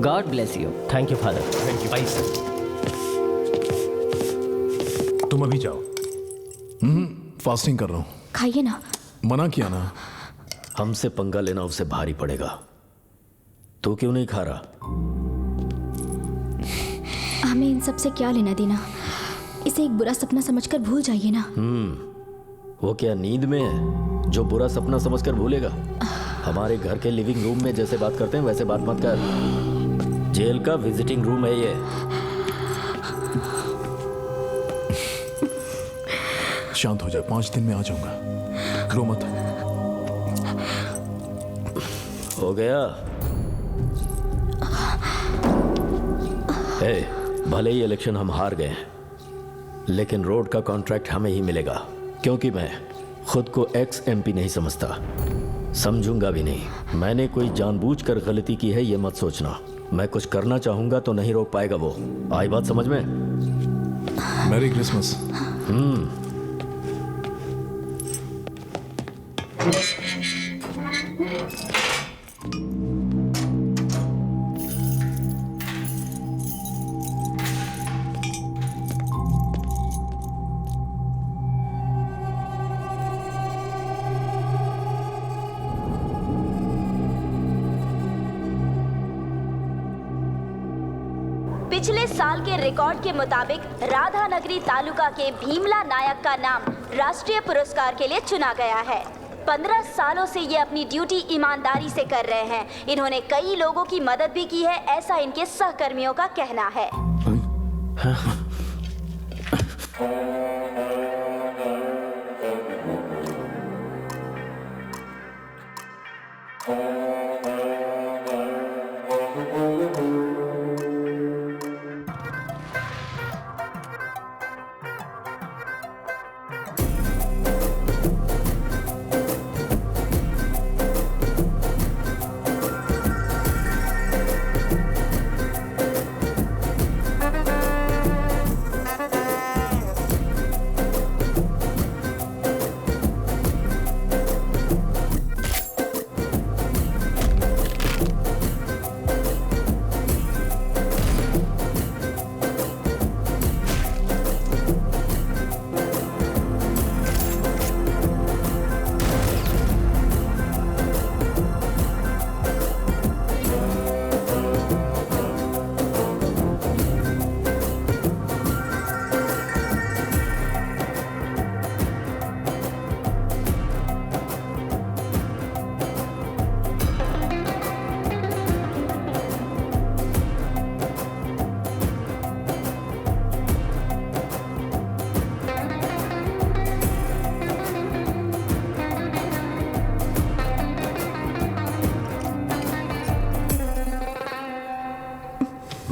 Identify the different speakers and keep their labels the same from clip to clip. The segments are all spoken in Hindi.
Speaker 1: God bless you.
Speaker 2: Thank you father.
Speaker 3: Thank you.
Speaker 2: Bye sir.
Speaker 3: तुम अभी जाओ।
Speaker 4: फास्टिंग कर रहा हूँ।
Speaker 5: खाइए ना।
Speaker 4: मना किया ना।
Speaker 6: हमसे पंगा लेना उससे भारी पड़ेगा। तू क्यों नहीं खा रहा?
Speaker 5: हमें इन सब से क्या लेना देना, इसे एक बुरा सपना समझकर भूल जाइए ना।
Speaker 6: वो क्या नींद में है जो बुरा सपना समझकर भूलेगा? हमारे घर के लिविंग रूम में जैसे बात करते हैं वैसे बात मत कर। जेल का विजिटिंग रूम है ये।
Speaker 4: शांत हो जाए, 5 दिन में आ जाऊंगा। रो मत।
Speaker 6: हो गया। भले ही इलेक्शन हम हार गए हैं, लेकिन रोड का कॉन्ट्रैक्ट हमें ही मिलेगा, क्योंकि मैं खुद को एक्स एमपी नहीं समझता, समझूंगा भी नहीं। मैंने कोई जानबूझकर गलती की है ये मत सोचना। मैं कुछ करना चाहूंगा तो नहीं रोक पाएगा वो। आई बात समझ में?
Speaker 4: Merry Christmas.
Speaker 7: पिछले साल के रिकॉर्ड के मुताबिक राधानगरी तालुका के भीमला नायक का नाम राष्ट्रीय पुरस्कार के लिए चुना गया है। 15 सालों से ये अपनी ड्यूटी ईमानदारी से कर रहे हैं। इन्होंने कई लोगों की मदद भी की है, ऐसा इनके सहकर्मियों का कहना है।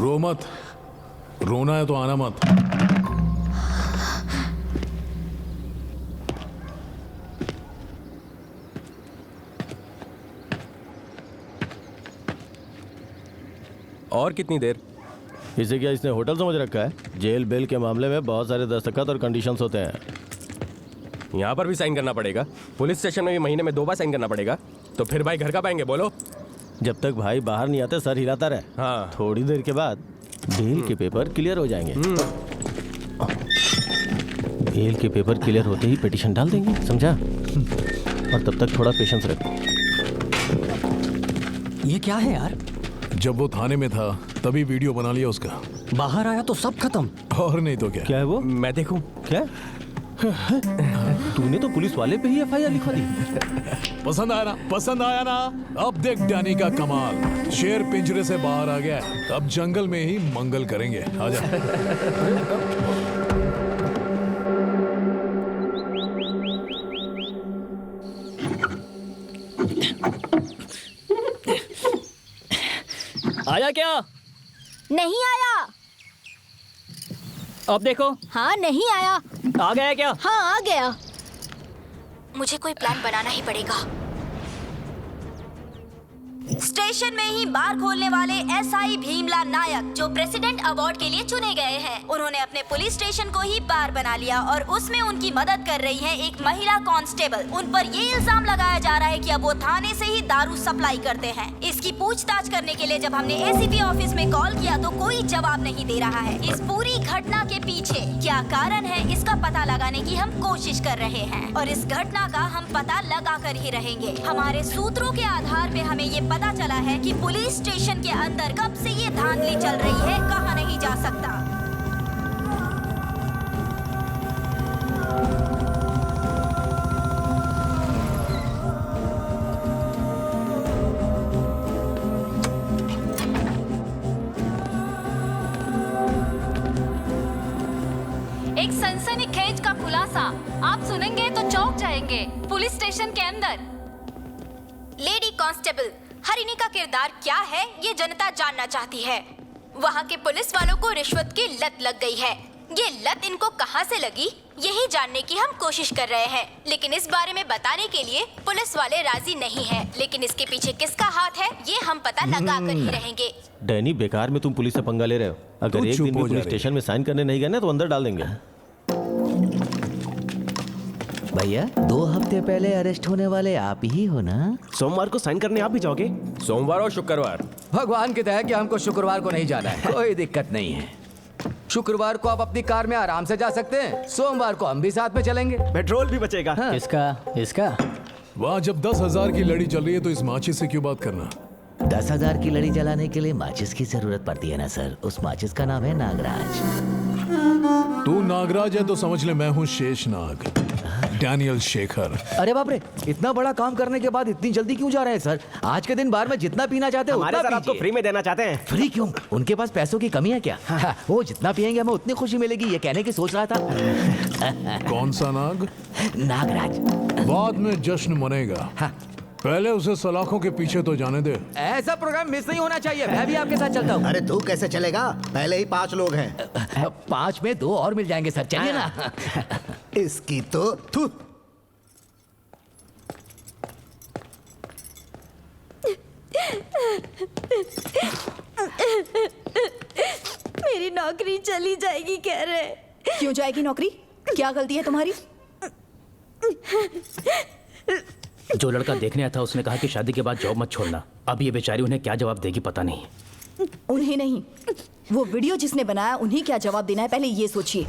Speaker 4: रो मत। रोना है तो आना मत।
Speaker 3: और कितनी देर?
Speaker 2: इसे क्या इसने होटल समझ रखा है? जेल बेल के मामले में बहुत सारे दस्तखत और कंडीशंस होते हैं।
Speaker 3: यहाँ पर भी साइन करना पड़ेगा? पुलिस स्टेशन में भी महीने में 2 बार साइन करना पड़ेगा? तो फिर भाई घर कब आएंगे बोलो?
Speaker 2: जब तक भाई बाहर नहीं आते सर हिलाता रहे।
Speaker 3: हाँ।
Speaker 2: थोड़ी देर के बाद बेल के पेपर क्लियर हो जाएंगे। बेल के पेपर क्लियर होते ही पिटीशन डाल देंगे, समझा? और तब तक थोड़ा पेशेंस रख।
Speaker 1: ये क्या है यार?
Speaker 4: जब वो थाने में था तभी वीडियो बना लिया उसका।
Speaker 1: बाहर आया तो सब खत्म।
Speaker 4: और नहीं तो क्या।
Speaker 2: क्या है वो?
Speaker 3: मैं देखूं?
Speaker 2: क्या? तूने तो पुलिस वाले पे ही एफआईआर लिखवा दी।
Speaker 4: पसंद आया ना? पसंद आया ना? अब देख डैनी का कमाल। शेर पिंजरे से बाहर आ गया, अब जंगल में ही मंगल करेंगे। आजा।
Speaker 1: आया क्या?
Speaker 5: नहीं आया।
Speaker 1: अब देखो।
Speaker 5: हाँ नहीं आया।
Speaker 1: आ गया क्या?
Speaker 5: हाँ आ गया। मुझे कोई प्लान बनाना ही पड़ेगा।
Speaker 7: स्टेशन में ही बार खोलने वाले एसआई भीमला नायक जो प्रेसिडेंट अवार्ड के लिए चुने गए हैं, उन्होंने अपने पुलिस स्टेशन को ही बार बना लिया और उसमें उनकी मदद कर रही है एक महिला कांस्टेबल। उन पर ये इल्जाम लगाया जा रहा है कि अब वो थाने से ही दारू सप्लाई करते हैं। इसकी पूछताछ करने के लिए जब हमने एसीपी ऑफिस में कॉल किया तो कोई जवाब नहीं दे रहा है। इस पूरी घटना के पीछे क्या कारण है, इसका पता लगाने की हम कोशिश कर रहे हैं और इस घटना का हम पता लगा कर ही रहेंगे। हमारे सूत्रों के आधार पे हमें ये पता चला है कि पुलिस स्टेशन के अंदर कब से ये धांधली चल रही है, कहा नहीं जा सकता।
Speaker 8: एक सनसनीखेज का खुलासा आप सुनेंगे तो चौंक जाएंगे। पुलिस स्टेशन के अंदर
Speaker 7: लेडी कांस्टेबल हरिणी का किरदार क्या है, ये जनता जानना चाहती है। वहाँ के पुलिस वालों को रिश्वत की लत लग गई है। ये लत इनको कहाँ से लगी, यही जानने की हम कोशिश कर रहे हैं, लेकिन इस बारे में बताने के लिए पुलिस वाले राजी नहीं हैं। लेकिन इसके पीछे किसका हाथ है, ये हम पता लगा कर ही रहेंगे।
Speaker 2: डैनी, बेकार में तुम पुलिस से पंगा ले रहे हो। अगर एक दिन भी पुलिस स्टेशन में साइन करने नहीं गए ना तो अंदर डाल देंगे।
Speaker 9: भैया 2 हफ्ते पहले अरेस्ट होने वाले आप ही हो ना?
Speaker 3: सोमवार को साइन करने आप भी जाओगे? सोमवार और शुक्रवार।
Speaker 10: भगवान की दया कि हमको शुक्रवार को नहीं जाना है। कोई दिक्कत नहीं है। शुक्रवार को आप अपनी कार में आराम से जा सकते हैं। सोमवार को हम भी साथ में चलेंगे।
Speaker 3: पेट्रोल भी बचेगा।
Speaker 10: हाँ।
Speaker 1: इसका
Speaker 4: वहाँ जब 10,000 की लड़ी चल रही है तो इस माचिस से क्यों बात करना?
Speaker 9: 10,000 की लड़ी जलाने के लिए माचिस की जरूरत पड़ती है ना सर। उस माचिस का नाम है नागराज।
Speaker 4: तू नागराज है तो समझ ले मैं हूँ शेषनाग, डैनियल शेखर।
Speaker 10: अरे बाप रे, इतना बड़ा काम करने के बाद इतनी जल्दी क्यों जा रहे हैं सर? आज के दिन बार में जितना पीना चाहते हैं उतना
Speaker 3: सर आपको फ्री में देना चाहते हैं।
Speaker 10: फ्री क्यों? उनके पास पैसों की कमी है क्या? हाँ, वो जितना पियेंगे हमें उतनी खुशी मिलेगी, ये कहने की सोच रहा था।
Speaker 4: कौन सा नाग?
Speaker 10: नागराज।
Speaker 4: बाद में जश्न मनेगा।
Speaker 10: हाँ।
Speaker 4: पहले उसे सलाखों के पीछे तो जाने दे।
Speaker 10: ऐसा प्रोग्राम मिस नहीं होना चाहिए। मैं भी आपके साथ चलता हूँ।
Speaker 11: अरे तू कैसे चलेगा? पहले ही 5 लोग हैं।
Speaker 10: 5 में 2 और मिल जाएंगे सर, चलिए ना।
Speaker 11: इसकी तो थू।
Speaker 7: मेरी नौकरी चली जाएगी कह रहे।
Speaker 12: क्यों जाएगी नौकरी? क्या गलती है तुम्हारी?
Speaker 1: जो लड़का देखने आया था उसने कहा कि शादी के बाद जॉब मत छोड़ना। अब ये बेचारी उन्हें क्या जवाब देगी पता नहीं।
Speaker 12: उन्हें नहीं, वो वीडियो जिसने बनाया उन्हें क्या जवाब देना है, पहले ये सोचिए।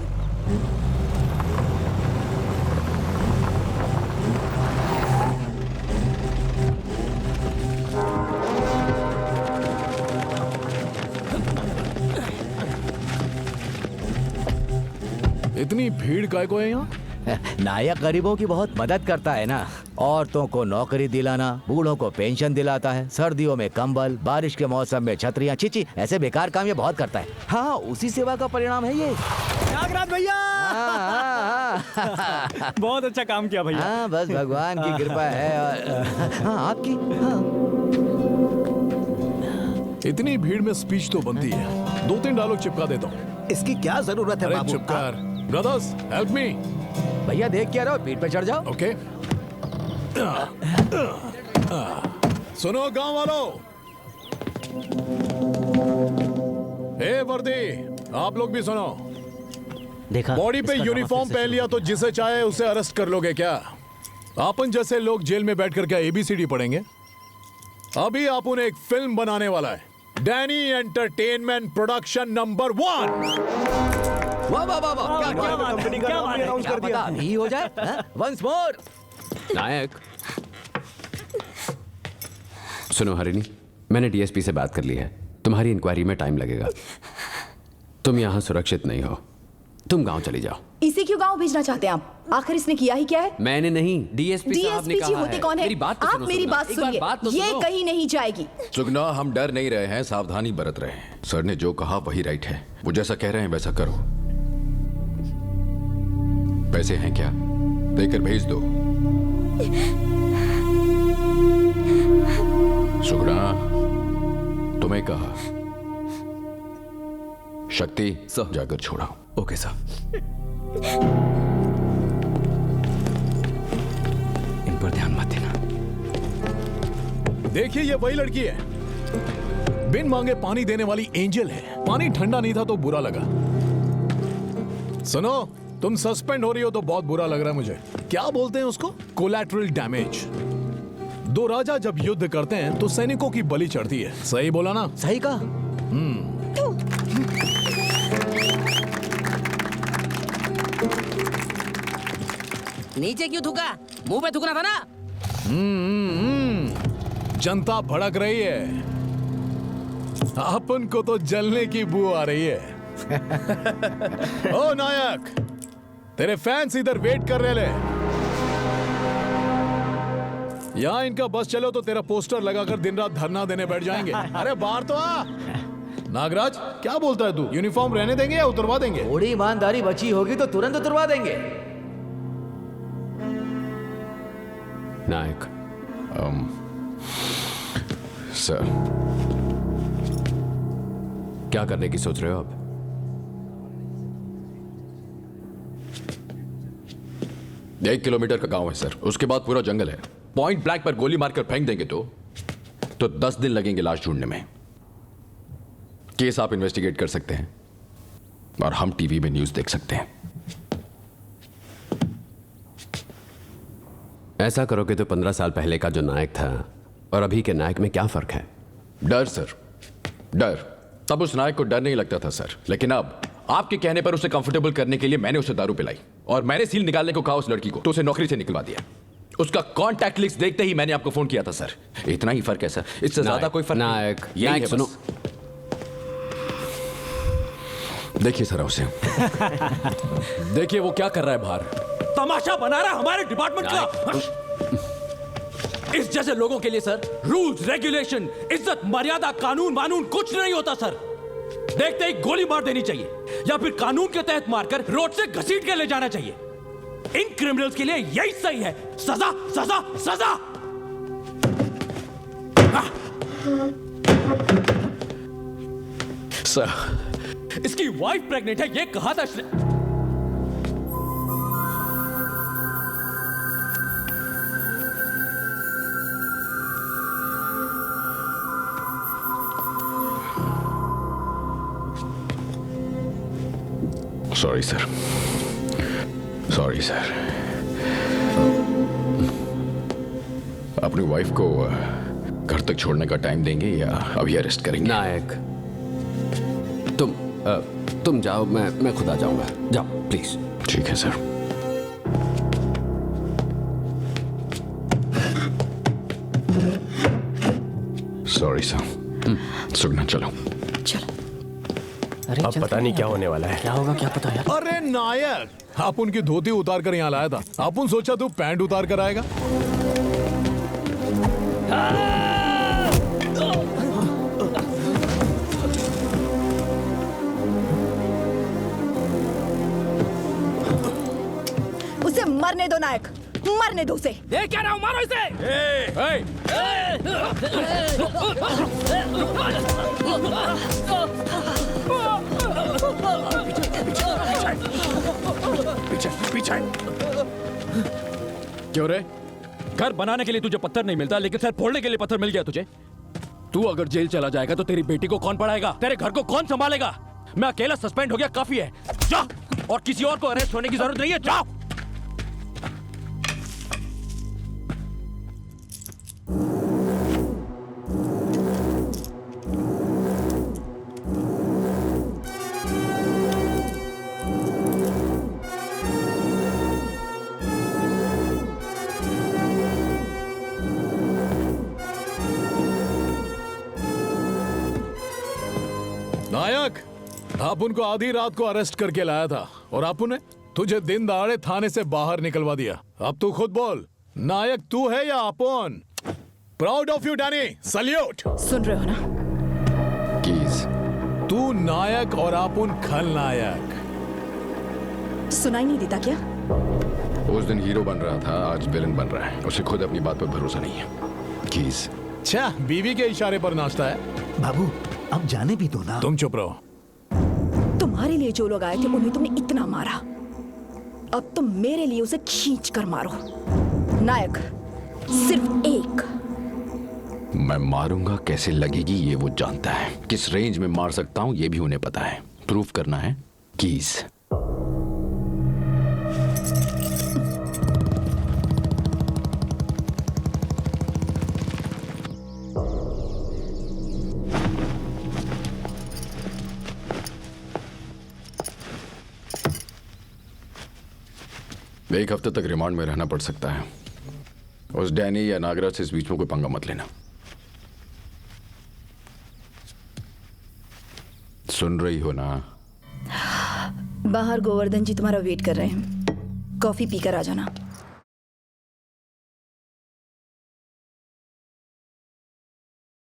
Speaker 4: इतनी भीड़ काय को है यहाँ?
Speaker 10: नायक गरीबों की बहुत मदद करता है ना। औरतों को नौकरी दिलाना, बूढ़ों को पेंशन दिलाता है, सर्दियों में कंबल, बारिश के मौसम में छतरियां। चीची ऐसे बेकार काम ये बहुत करता है। हाँ, उसी सेवा का परिणाम है ये।
Speaker 1: नागराज भैया बहुत अच्छा काम किया भैया।
Speaker 10: हाँ, बस भगवान की कृपा है। और हाँ, आपकी। हाँ।
Speaker 4: इतनी भीड़ में स्पीच तो बनती है। 2-3 डायलॉग चिपका देता हूँ।
Speaker 11: इसकी क्या जरूरत है
Speaker 4: अरे
Speaker 11: बाबू?
Speaker 4: चुप कर। Brothers help me.
Speaker 10: भैया देख क्या रहो, पीठ पे चढ़ जाओ।
Speaker 4: ओके। सुनो गांव वालों, ए वर्दी, आप लोग भी सुनो।
Speaker 1: देखा,
Speaker 4: बॉडी पे
Speaker 1: इसका
Speaker 4: यूनिफॉर्म
Speaker 1: जवाब
Speaker 4: पहन लिया तो जिसे चाहे उसे अरेस्ट कर लोगे क्या? अपन जैसे लोग जेल में बैठकर क्या ABCD पढ़ेंगे? अभी आप उन्हें एक फिल्म बनाने वाला है। Danny entertainment production number 1।
Speaker 10: वाह वाह वाह वाह, क्या बात है,
Speaker 3: कंपनी का
Speaker 10: क्या
Speaker 3: नाम
Speaker 10: बात
Speaker 3: भी
Speaker 10: है,
Speaker 3: announce
Speaker 10: क्या
Speaker 3: कर दिया।
Speaker 10: पता अभी हो जाए। Once more.
Speaker 13: नायक सुनो हरिणी, मैंने DSP से बात कर ली है। तुम्हारी इंक्वायरी में टाइम लगेगा। तुम यहाँ सुरक्षित नहीं हो, तुम गांव चली जाओ।
Speaker 12: इसे क्यों गांव भेजना चाहते हैं आप? आखिर इसने किया ही क्या है?
Speaker 13: मैंने नहीं, DSP साहब ने
Speaker 12: DSP
Speaker 13: कहा
Speaker 12: जी होते
Speaker 13: है।
Speaker 12: कौन है?
Speaker 13: मेरी बात तो
Speaker 12: आप
Speaker 13: सुनो,
Speaker 12: मेरी
Speaker 13: सुनो।
Speaker 12: बात
Speaker 13: एक बार
Speaker 12: सुनिए,
Speaker 13: बात तो
Speaker 12: ये
Speaker 13: सुनो।
Speaker 12: कहीं नहीं जाएगी।
Speaker 14: सुगना, हम डर नहीं रहे हैं, सावधानी बरत रहे हैं। सर ने जो कहा वही राइट है। वो जैसा कह रहे हैं वैसा करो। पैसे हैं क्या? देकर भेज दो। सुगना, तुम्हें कहा। शक्ति जाकर छोड़ाओ।
Speaker 13: Okay sir. इन पर ध्यान मत देना।
Speaker 4: देखिए ये वही लड़की है, बिन मांगे पानी देने वाली एंजल है। पानी ठंडा नहीं था तो बुरा लगा। सुनो, तुम सस्पेंड हो रही हो तो बहुत बुरा लग रहा है मुझे। क्या बोलते हैं उसको? Collateral damage. दो राजा जब युद्ध करते हैं तो सैनिकों की बलि चढ़ती है। सही बोला ना?
Speaker 10: सही कहा।
Speaker 15: नीचे क्यों थूका? मुंह पे थूकना था ना।
Speaker 4: जनता भड़क रही है, अपन को तो जलने की बू आ रही है। ओ नायक, तेरे फैंस इधर वेट कर रहे ले। यहाँ इनका बस चलो तो तेरा पोस्टर लगाकर दिन रात धरना देने बैठ जाएंगे। अरे बाहर तो आ। नागराज, क्या बोलता है तू? यूनिफॉर्म रहने देंगे या उतरवा देंगे?
Speaker 10: थोड़ी ईमानदारी बची होगी तो तुरंत उतरवा देंगे।
Speaker 13: नायक,
Speaker 14: सर,
Speaker 13: क्या करने की सोच रहे हो आप?
Speaker 14: एक किलोमीटर का गांव है सर, उसके बाद पूरा जंगल है। पॉइंट ब्लैंक पर गोली मारकर फेंक देंगे तो 10 दिन लगेंगे लाश ढूंढने में। केस आप इन्वेस्टिगेट कर सकते हैं और हम टीवी में न्यूज देख सकते हैं।
Speaker 13: ऐसा करोगे तो 15 साल पहले का जो नायक था और अभी के नायक में क्या फर्क है?
Speaker 14: डर सर, डर। तब उस नायक को डर नहीं लगता था सर, लेकिन अब आपके कहने पर उसे कंफर्टेबल करने के लिए मैंने उसे दारू पिलाई और मैंने सील निकालने को कहा उस लड़की को, तो उसे नौकरी से निकलवा दिया। उसका कॉन्टैक्ट लिस्ट देखते ही मैंने आपको फोन किया था सर। इतना ही फर्क है सर, इससे ज्यादा कोई फर्क
Speaker 13: नायक,
Speaker 14: नहीं।
Speaker 13: नायक सुनो,
Speaker 14: देखिए सर उसे
Speaker 3: देखिए वो क्या कर रहा है बाहर, तमाशा बना रहा है हमारे डिपार्टमेंट का। इस जैसे लोगों के लिए सर रूल्स, रेगुलेशन, इज्जत, मर्यादा, कानून वानून कुछ नहीं होता सर। देखते ही गोली मार देनी चाहिए या फिर कानून के तहत मारकर रोड से घसीट के ले जाना चाहिए। इन क्रिमिनल्स के लिए यही सही है। सजा सजा सजा।
Speaker 14: सर,
Speaker 3: इसकी वाइफ प्रेग्नेंट है, ये कहा था।
Speaker 14: Sorry sir, sorry sir. अपनी वाइफ को घर तक छोड़ने का टाइम देंगे या अभी अरेस्ट करेंगे?
Speaker 13: नायक, तुम जाओ, मैं खुद आ जाऊंगा। जाओ प्लीज।
Speaker 14: ठीक है सर। Sorry sir. सुगना चलो।
Speaker 3: अब पता नहीं क्या होने वाला है।
Speaker 1: क्या होगा क्या पता यार।
Speaker 4: अरे नायक, आप उनकी धोती उतार कर यहाँ लाया था। अपन सोचा तू पैंट उतार कर आएगा।
Speaker 12: उसे मरने दो नायक, मरने दो उसे।
Speaker 15: ये क्या रहा हूं, मारो इसे।
Speaker 3: पीछे। क्यों रे? घर बनाने के लिए तुझे पत्थर नहीं मिलता, लेकिन सर फोड़ने के लिए पत्थर मिल गया तुझे। तू अगर जेल चला जाएगा तो तेरी बेटी को कौन पढ़ाएगा? तेरे घर को कौन संभालेगा? मैं अकेला सस्पेंड हो गया, काफी है। जा, और किसी और को अरेस्ट होने की जरूरत नहीं है। जाओ।
Speaker 4: नायक, अपुन को आधी रात को अरेस्ट करके लाया था और अपुन ने तुझे दिन दहाड़े थाने से बाहर निकलवा दिया। अब तू खुद बोल, नायक तू है या अपुन? Proud of you Danny, salute.
Speaker 12: सुन रहे हो ना?
Speaker 14: कीज।
Speaker 4: तू नायक और अपुन खलनायक।
Speaker 12: सुनाई नहीं देता क्या?
Speaker 14: उस दिन हीरो बन रहा था, आज विलन बन रहा है। उसे खुद अपनी बात पर भरोसा नहीं है। कीज।
Speaker 4: अच्छा, बीवी के इशारे पर नाचता है।
Speaker 11: बाबू अब जाने भी दो ना।
Speaker 4: तुम चुप रहो।
Speaker 12: तुम्हारे लिए जो लोग आए थे उन्हें तुमने इतना मारा, अब तुम मेरे लिए उसे खींच कर मारो। नायक, सिर्फ एक
Speaker 14: मैं मारूंगा कैसे लगेगी ये वो जानता है, किस रेंज में मार सकता हूं ये भी उन्हें पता है। प्रूफ करना है कीज। एक हफ्ते तक रिमांड में रहना पड़ सकता है। उस डैनी या नागराज से इस बीच में कोई पंगा मत लेना। सुन रही हो ना?
Speaker 12: बाहर गोवर्धन जी तुम्हारा वेट कर रहे हैं, कॉफी पीकर आ जाना।